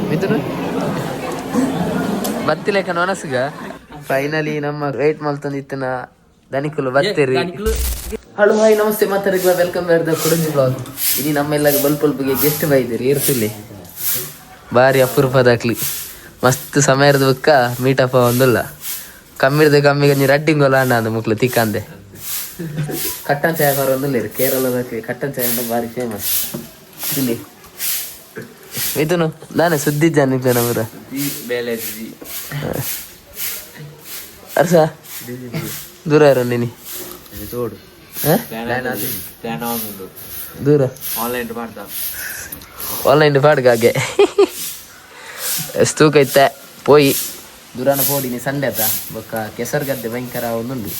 Mithun ಬತ್ತಿಲೇಕ ನನಸ್ಗ finally ನಮ್ಮ wait ಮಾಡ್ತಂದಿತ್ತನ ದನಿಕುಲು Battery. Hello hi ನಮಸ್ತೆ ಮಾತಾಡಿಲ್ಲ, ವೆಲ್ಕಮ್ ಬ್ಯಾಕ್ ದ ಕೊಡಂಜಿ ಬ್ಲಾಗ್. ಇನಿ ನಮ್ಮೆಲ್ಲ ಬಲ್ಪಲ್ಪಿಗೆ ಗೆಸ್ಟ್ ಬೈದಿರಿ ಇರ್ತಿಲ್ಲಿ ಭಾರಿ ಅಪರೂಪದಾಕ್ಲಿ ಮಸ್ತ್ ಸಮಯದ ಬುಕ್ಕ ಮೀಟಪ್ಪ ಒಂದಿಲ್ಲ ಕಮ್ಮಿಗೆ ನೀರು ಅಡ್ಡಿಂಗೋಲ್ಲ ಅಣ್ಣ ಅಂದ ಮುಕ್ಲು ತಿಕ್ಕಂದೆ ಕಟ್ಟನ್ ಚಾಯ ಬಾರ ಒಂದಿಲ್ಲ ಇರು ಕೇರಳದಕ್ಕೆ ಕಟ್ಟನ್ ಚಾಯ ಅಂದ್ರೆ ಭಾರಿ ಫೇಮಸ್ ಇಲ್ಲಿ. ಮಿಥುನು ನಾನೇ ಸುದ್ದಿ ಜಾನಿದ್ದೆ ನಮ್ಮರ ಅರ್ಸ ದೂರ ಇರೋ ನೀನಿ ದೂರ ಆನ್ಲೈನ್ ಪಾಡ್ಗಾಗೆ ಎಷ್ಟು ತೂಕ ಇತ್ತೆ ಪೋಯಿ ದೂರನ ಪೋಡಿನಿ ಸಂಡೆ ಆತ ಬೊಕ್ಕ ಕೆಸರು ಗದ್ದೆ ಭಯಂಕರ ಒಂದುಂಡು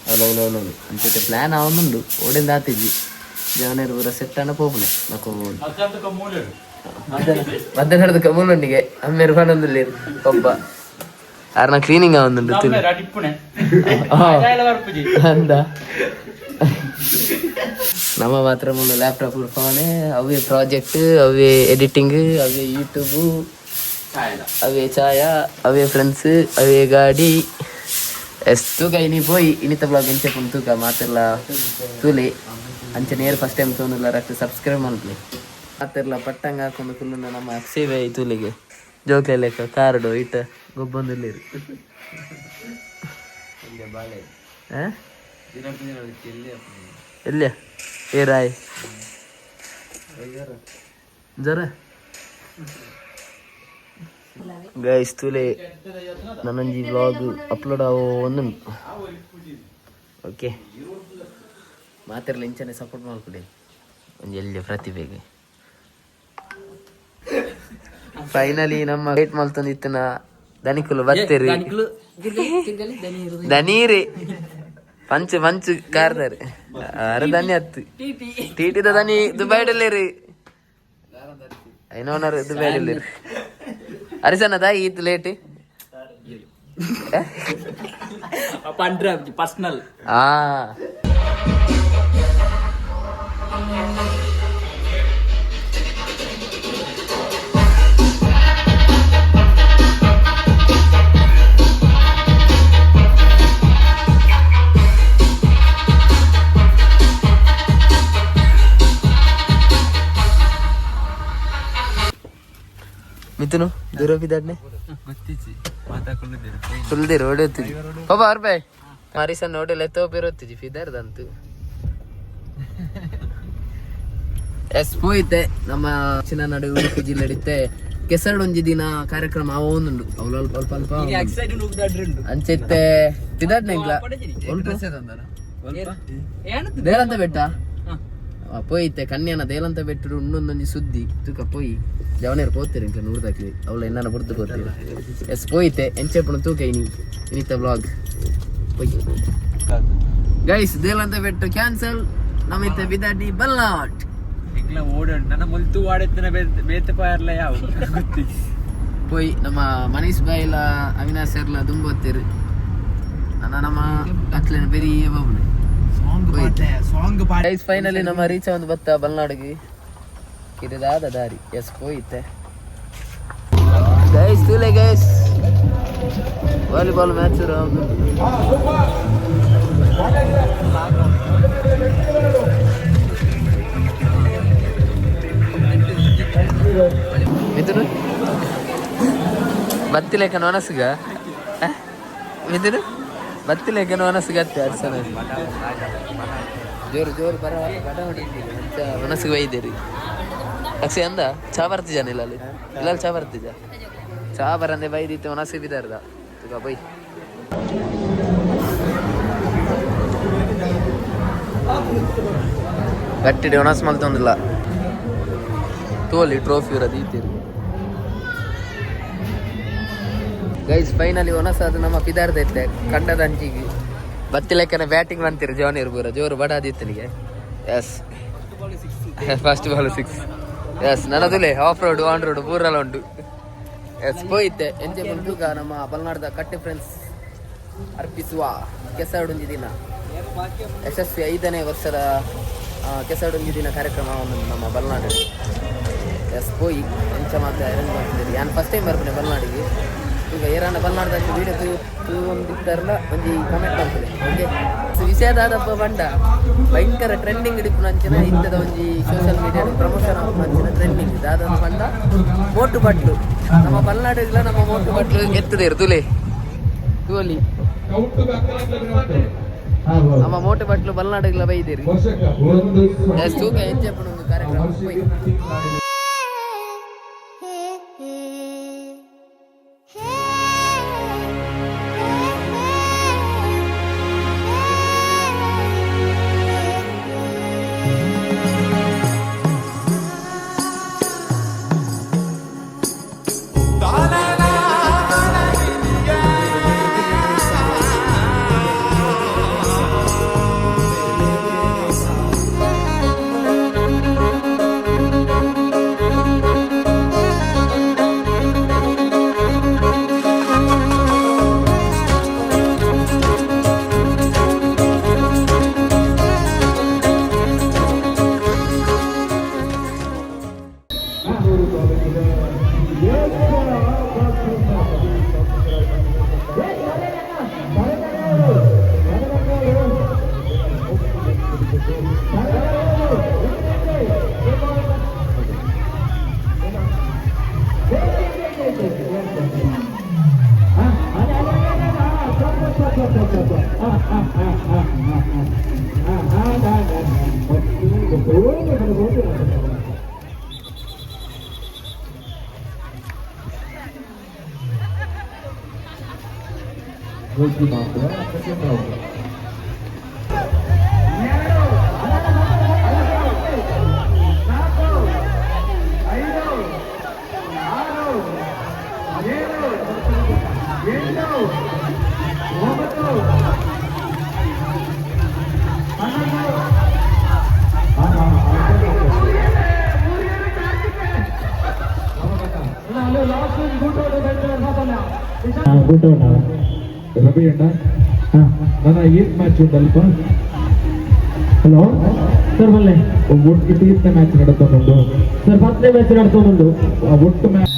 ಅವಲವಲವಲು ಅಂಚೆ ಪ್ಲ್ಯಾನ್ ಅವನುಂಡು ಓಡಿಂದ ಆತಿದ್ವಿ ಜವನೇರು ಪೂರ ಸೆಟ್ಟನ ಪೋಪುನೆ ನಕ್ಕೋಬೋದು ಮಧ್ಯಾಹ್ನದ ಕಮೂಲೊಂದಿಗೆ ಅಮ್ಮೇರು ಬಂದಲ್ಲಿ ಒಬ್ಬ ಆರ್ನ ಕ್ಲೀನಿಂಗ್ ಅವನುಂಡು ಅಂದ ನಮ್ಮ ಮಾತ್ರ ಮುನ್ನ ಲ್ಯಾಪ್ಟಾಪ್ ಫೋನೇ ಅವೇ ಪ್ರಾಜೆಕ್ಟ್ ಅವೇ ಎಡಿಟಿಂಗ್ ಅವೇ ಯೂಟ್ಯೂಬು ಅವೇ ಛಾಯ ಅವೇ ಫ್ರೆಂಡ್ಸ್ ಅವೇ ಗಾಡಿ ಎಷ್ಟು ಕೈನಿ ಪೋಯಿ ಇನ್ನಿತ ಬ್ಲಾಗ್ ಎಂಚೆ ಪುನ್ ತೂಕ ಮಾತೆಲ್ಲ ತೂಲಿ ಅಂಚೆ ನೇರು ಫಸ್ಟ್ ಟೈಮ್ ತೊಗೊಂಡಿಲ್ಲ ರಕ್ತ ಸಬ್ಸ್ಕ್ರೈಬ್ ಮಾಡ್ಲಿ ಮಾತೆಲ್ಲ ಪಟ್ಟಂಗ ಹಾಕೊಂಡು ಫುಲ್ ನಮ್ಮ ಸೇವೆ ತೂಲಿಗೆ ಜೋಕೆ ಲೆಕ್ಕ ಕಾರ್ಡು ಇಟ್ಟ ಗೊಬ್ಬೊಂದಿಲ್ಲ ಎಲ್ಲಿಯ ಏ ರಾಯ್ ಜರ ಗೈಸ್ ತೂಲೆ ನನ್ನೊಂಜಿ ವ್ಲಾಗ್ ಅಪ್ಲೋಡ್ ಆಗೋ ಒಂದುಂಟು ಓಕೆ ಮಾತಿರಲಿ ಇಂಚನೆ ಸಪೋರ್ಟ್ ಮಾಡ್ಕೊಡಿ ಒಂದು ಎಲ್ಲಿ ಪ್ರತಿಭೆಗೆ. ಫೈನಲಿ ನಮ್ಮ ವೇಟ್ ಮಾಡ್ತಂದಿತ್ತನ ದನಿಕುಲು ಬತ್ತೇರಿ ದನೀರಿ ಪಂಚು ಕಾರ್ದಾರೆ ಅರ ದನಿ ಹತ್ತು ಟಿಟಿದ ದನಿ ದುಬೈಡಲ್ಲಿರಿ ಐನೋನರ್ ದುಬೈಡಲ್ಲಿರಿ ಅರಿಸನದ ಈತ್ ಲೇಟ್ ಪರ್ಸನಲ್ ಮಿಥುನು ದೂರ ಬಿದ್ದಾಡ್ನೆ ಫುಲ್ ದಿ ರೋಡ್ ಹೋಗ್ತಿದ್ವಿ ಪಾಪ ಅವ್ರ ಬಾಯ್ ಮಾರಿಸನ್ ಹೋಟೆಲ್ ಎತ್ತೋಪಿರ್ ಹೋಗ್ತಿದ್ವಿ ಫಿದಾರ್ದಂತು ಎಸ್ ಹೋಯ್ತೆ ನಮ್ಮ ದಕ್ಷಿಣ ನಡು ಉಡುಪಿ ಜಿಲ್ಲೆ ನಡೀತೆ ಕೆಸರಡೊಂಜಿ ದಿನ ಕಾರ್ಯಕ್ರಮ ಅವ ಒಂದುಂಡು ಅವಳು ಅಲ್ಪ ಅಲ್ಪ ಅಂಚೆತ್ತೆ ಫಿದಾಡ್ನೆ ಇಲ್ಲ ದೇರಂತ ಬೆಟ್ಟ ಪೋಯಿತ್ತೆ ಕನ್ಯಾನ ದೇಲಂತ ಬೆಟ್ಟರು ಇನ್ನೊಂದೊಂದು ಸುದ್ದಿ ತೂಕ ಪೋಯಿ ಜವನೇರು ಪೋತೀರಿ ಇಂಕ ನೂರ್ದಾಕಿ ಅವಳ ಎನ್ನ ಬುಡ್ದು ಪೋತೀರಿ ಎಸ್ ಪೋಯಿತ್ತೆ ಎಂಚೆಪ್ಪಣ ತೂಕ ಇನಿತ್ತ ಬ್ಲಾಗ್ ಗೈಸ್ ದೇಲಂತ ಬೆಟ್ಟು ಕ್ಯಾನ್ಸಲ್ ನಮಿತ್ತೆ ಬಿದಾಡಿ ಬಲ್ನಾಡ್ ಪೋಯಿ ನಮ್ಮ ಮನೀಶ್ ಬಾಯಿಲ ಅವಿನಾಶ್ ಎಲ್ಲ ದುಂಬತ್ತೀರಿ ನಮ್ಮ ಅಕ್ಲೇನ ಬೆರಿಯ ಬಾಬುನೆ ಫೈನಲಿ ನಮ್ಮ ರೀಚ ಒಂದು ಬತ್ತ ಬಲ್ನಾಡಿಗೆ ಕಿರಿದಾದ ದಾರಿ ಎಸ್ ಹೋಯಿತೆ ಗೈಸ್ ತೂಲೆ ಗೈಸ್ ವಾಲಿಬಾಲ್ ಮ್ಯಾಚ್ ಮಿಥುನು ಬತ್ತಿಲೇಖನ ಮನಸ್ಸಿಗ ಮಿಥುನು ಬತ್ತಿಲೇಖನ ಮನಸ್ಸಿಗತ್ತೆ ಅರ್ಸನ ಜೋರು ಬರ ಮನಸ್ಸಿಗೆ ಒಯ್ದೇರಿ ಅಕ್ಷಿ ಅಂದ ಚಾ ಬರ್ತಿಜಾನ ಇಲ್ಲ ಚಾ ಬರ್ತಿಜ ಚಾ ಬರಂದೆ ಬೈದಿತ್ತು ಮನಸ್ಸಿಗೆ ಬಿದ್ದಾರ್ದ ಈಗ ಬೈ ಗಟ್ಟಿಡಿ ಒಣಸ್ ಮಲ್ತೊಂದಿಲ್ಲ ತೋಲಿ ಟ್ರೋಫಿ ಇರೋದು ಈತೀರಿ ಗೈಸ್ ಫೈನಲಿ ಒಣಸಾದ ನಮ್ಮ ಪಿದಾರ್ದ ಇತ್ತೆ ಕಂಡದ ಅಂಚಿಗೆ ಬತ್ತಿಲೆಕ್ಕನ ಬ್ಯಾಟಿಂಗ್ ಅಂತೀರಿ ಜೋನ್ ಇರ್ಬೂರ ಜೋರು ಬಡಾದಿತ್ತನಿಗೆ ಎಸ್ ಫಸ್ಟ್ ಬಾಲ್ 6. ಎಸ್ ನನ್ನದುಲೆ ಆಫ್ ರೋಡ್ ಆನ್ ರೋಡ್ ಮೂರಲ್ಲ ಉಂಟು. ಎಸ್ ಪೋಯಿತ್ತೆ ಎಂಜೆ ಬಂದು ನಮ್ಮ ಬಲ್ನಾಡ್ದ ಕಟ್ಟೆ ಫ್ರೆಂಡ್ಸ್ ಅರ್ಪಿಸುವ ಕೆಸರಡೊಂಜಿ ದಿನ ಯಶಸ್ವಿ 5ನೇ ವರ್ಷದ ಕೆಸರಡೊಂಜಿ ದಿನ ಕಾರ್ಯಕ್ರಮವನ್ನು ನಮ್ಮ ಬಲ್ನಾಡಲ್ಲಿ ಎಸ್ ಪೋಯಿ ಎಂಚ ಮಾತ್ರ ಅರೇಂಜ್ ಮಾಡ್ತಿದ್ದೀರಿ. ನಾನು ಫಸ್ಟ್ ಟೈಮ್ ಬರ್ತೀನಿ ಬಲ್ನಾಡಿಗೆ. ಈಗ ಏರಾನ ಬಲ್ನಾಡ್ದ ವೀಡಿಯೋ ಒಂದು ಇದ್ದಾರಲ್ಲ ಒಂಜಿ ಕಮೆಂಟ್ ಮಾಡ್ತದೆ ಓಕೆ. ವಿಷಯದಾದಪ್ಪ ಬಂಡ ಭಯಂಕರ ಟ್ರೆಂಡಿಂಗ್ ಹಿಡಿಪು ನಂಚಿನ ಇಂಥದ ಒಂಜಿ ಸೋಷಿಯಲ್ ಮೀಡಿಯಾ ಪ್ರಮೋಷನ್ ನಂಚಿನ ಟ್ರೆಂಡಿಂಗ್ ದಾದ ಬಂಡ ಮೋಟು ಬಟ್ಲು ನಮ್ಮ ಬಲ್ನಾಡಿಲ್ಲ ನಮ್ಮ ಮೋಟು ಬಟ್ಲು ಎತ್ತದೆ ತುಲೆ ತೂಲಿ ನಮ್ಮ ಮೋಟು ಬಟ್ಲು ಬಲ್ನಾಡಿಗ್ಲ ಬೈದಿರಿ ತೂಕ ಹೆಚ್ಚೆ ಒಂದು ಕಾರ್ಯಕ್ರಮ ರವಿ ಅಣ್ಣ ನನ್ನ ಈದ್ ಮ್ಯಾಚ್ ಉಂಟಲ್ಪ. ಹಲೋ ಸರ್ ಬಲ್ಲೆ ಒಟ್ಟು 10ನೇ ಮ್ಯಾಚ್ ನಡ್ಕೊಂಡು ಸರ್ 10ನೇ ಮ್ಯಾಚ್ ನಡ್ಕೊಂಡು ಒಟ್ಟು ಮ್ಯಾಚ್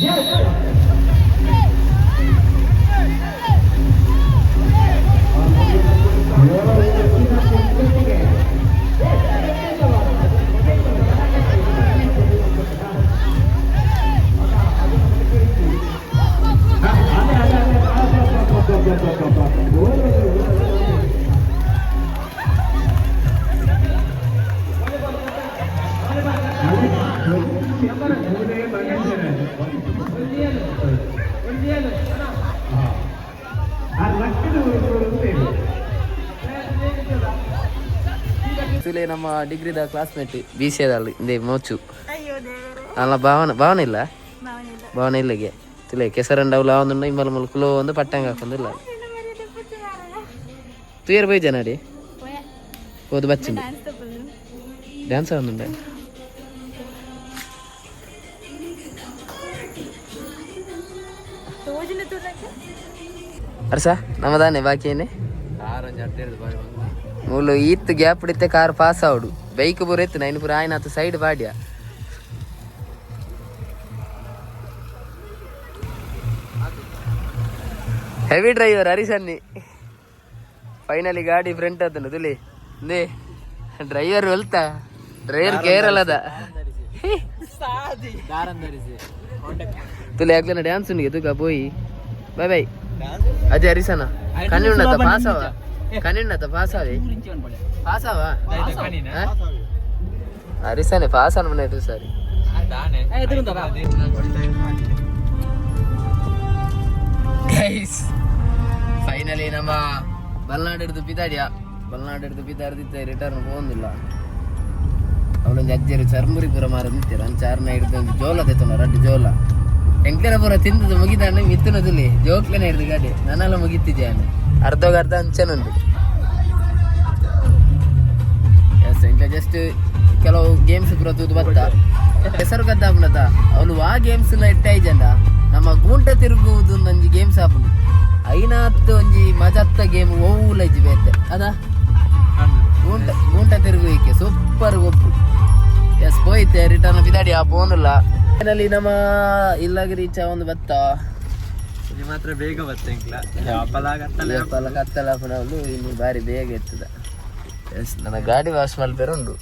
ನಮ್ಮ ಡಿಗ್ರಿದ ಕ್ಲಾಸ್ಮೇಟ್ BCAದಲ್ಲಿ ಇಂದೇ ಮೋಚು ಅಲ್ಲ ಭಾವನೆ ಇಲ್ಲ ಭಾವನೆ ಇಲ್ಲಿಗೆ ತಿಲೆ ಕೆಸರಂಡವ್ಲ ಒಂದು ಇಮ್ಮಲ ಮುಲ್ಕುಲೋ ಒಂದು ಪಟ್ಟಂಗ ಹಾಕೊಂದಿಲ್ಲ ತೂಯರ್ ಬೈ ಜನಾಡಿ ಹೋದ್ ಬಚ್ಚಿಂದು ಡ್ಯಾನ್ಸ್ ಆಗುಂಡೆ ಅರ್ಸ ನಮ್ಮದಾನೆ ಬಾಕಿಯೇನೆ ಮೂಲು ಈತ್ ಗ್ಯಾಪ್ ಹಿಡಿತೆ ಕಾರ್ ಪಾಸ್ ಆವಡು ಬೈಕ್ ಬೂರ ಎತ್ತು ನೈನ್ ಪೂರ ಆಯ್ನಾತು ಸೈಡ್ ಬಾಡ್ಯ ಹೆವಿ ಡ್ರೈವರ್ ಹರಿಸನ್ನಿ ಫೈನಲಿ ಗಾಡಿ ಫ್ರಂಟ್ ಅದನ್ನು ತುಲಿ ದೇ ಡ್ರೈವರ್ ಹೊಲ್ತಾ ಡ್ರೈವರ್ ಕೇರ್ ಅಲ್ಲದ ತುಲಿ ಆಗ್ಲನ ಡ್ಯಾನ್ಸ್ ಉಂಡಿಗೆ ತುಕ ಪೋಯಿ ಬೈ ಬೈ ಅಜಯ್ ಹರಿಸನ ಕಣ್ಣುಣ್ಣತ ಪಾಸವ ಕಣ್ಣಿಣ್ಣತ ಪಾಸಾವೆ ಪಾಸಾವ ಹರಿಸನೆ ಪಾಸನ ಮನೆ ಸರಿ ಗೈಸ್ ಫೈನಲಿ ನಮ್ಮ ಬಲ್ನಾಡ್ ಹಿಡಿದು ಪಿತಾಡ್ದಿತ್ತೆ ರಿಟರ್ನ್ ಹೋಗಿಲ್ಲ ಅವಳೊಂದು ಅಜ್ಜರು ಚರ್ಮುರಿಪುರ ಮಾರ ನಿಂತಿರ ಚಾರ್ನ ಹಿಡಿದು ಒಂದು ಜೋಲ ತೆತ್ತನ ರಡ್ಡು ಜೋಲ ಎಂಕ್ಲೆನ ಪೂರ ತಿಂದದ್ದು ಮುಗಿದಾನೆ ಮಿತ್ತನದಲ್ಲಿ ಜೋಕ್ಲೆನ ಹಿಡಿದು ಗಾಡಿ ನನ್ನೆಲ್ಲ ಮುಗಿತಿದ್ದೆ ಅರ್ಧ ಅಂಚನುಂಡು ಎಸ್ ಇಂಕ ಜಸ್ಟ್ ಕೆಲವು ಗೇಮ್ಸ್ ಬರೋದು ಬತ್ತ ಹೆಸರು ಗದ್ದಾಪುನತ ಅವಳು ಆ ಗೇಮ್ಸ್ ಎಟ್ಟೆ ಐಜಂಡ ನಮ್ಮ ಗೂಂಟ ತಿರುಗುವುದು ನಂಜಿ ಗೇಮ್ಸ್ ಆಪುಂಡು ಐನಾತ್ ಒಂಜಿ ಮಜತ್ತ ಗೇಮ್ ಓವುಲ ಇಜ್ಜಿ ಬೇತೆ ಅದ ಗೂಂಟ ತಿರುಗುವಿಕೆ ಸೂಪರ್ ಗೊಬ್ಬು ಎಸ್ ಪೋಯ್ತೆ ರಿಟರ್ನ್ ಬಿದಾಡಿ ಆ ಬೋನಲ್ಲ ಫೈನಲಿ ನಮ್ಮ ಇಲ್ಲಾಗಿ ರೀಚ್ ಒಂದು ಬತ್ತ ಇದು ಮಾತ್ರ ಬೇಗ ಬರ್ತಂಕ್ಲ ಕತ್ತಲಾಪನವಳು ಇನ್ನು ಬಾರಿ ಬೇಗ ಇರ್ತದ ಎಸ್ ನನ್ನ ಗಾಡಿ ವಾಶ್ ಮಲ್ಪೇರ ಉಂಡು